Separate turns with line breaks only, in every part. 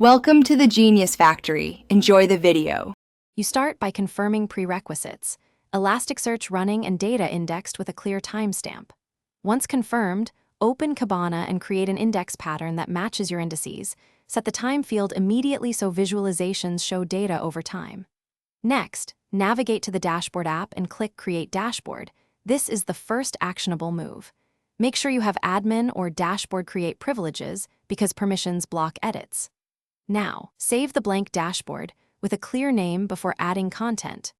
Welcome to the Genius Factory. Enjoy the video.
You start by confirming prerequisites: Elasticsearch running and data indexed with a clear timestamp. Once confirmed, open Kibana and create an index pattern that matches your indices. Set the time field immediately so visualizations show data over time. Next, navigate to the Dashboard app and click Create Dashboard. This is the first actionable move. Make sure you have admin or dashboard create privileges because permissions block edits. Now, save the blank dashboard with a clear name before adding content.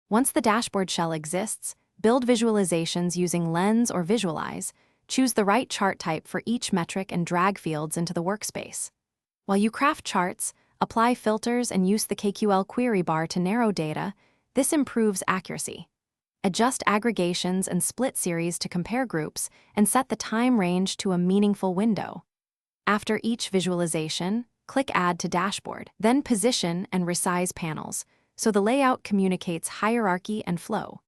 Once the dashboard shell exists, build visualizations using Lens or Visualize. Choose the right chart type for each metric and drag fields into the workspace. While you craft charts, apply filters and use the KQL query bar to narrow data. This improves accuracy. Adjust aggregations and split series to compare groups and set the time range to a meaningful window. After each visualization, click Add to Dashboard, then position and resize panels, so the layout communicates hierarchy and flow.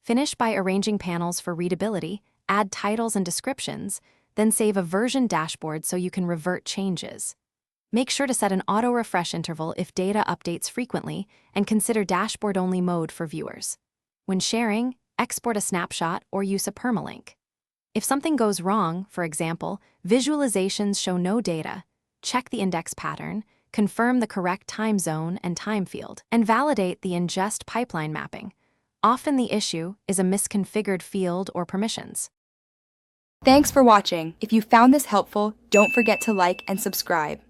Finish by arranging panels for readability, add titles and descriptions, then save a version dashboard so you can revert changes. Make sure to set an auto-refresh interval if data updates frequently, and consider dashboard-only mode for viewers. When sharing, export a snapshot or use a permalink. If something goes wrong, for example, visualizations show no data, check the index pattern, confirm the correct time zone and time field, and validate the ingest pipeline mapping. Often the issue is a misconfigured field or permissions.
Thanks for watching. If you found this helpful, don't forget to like and subscribe.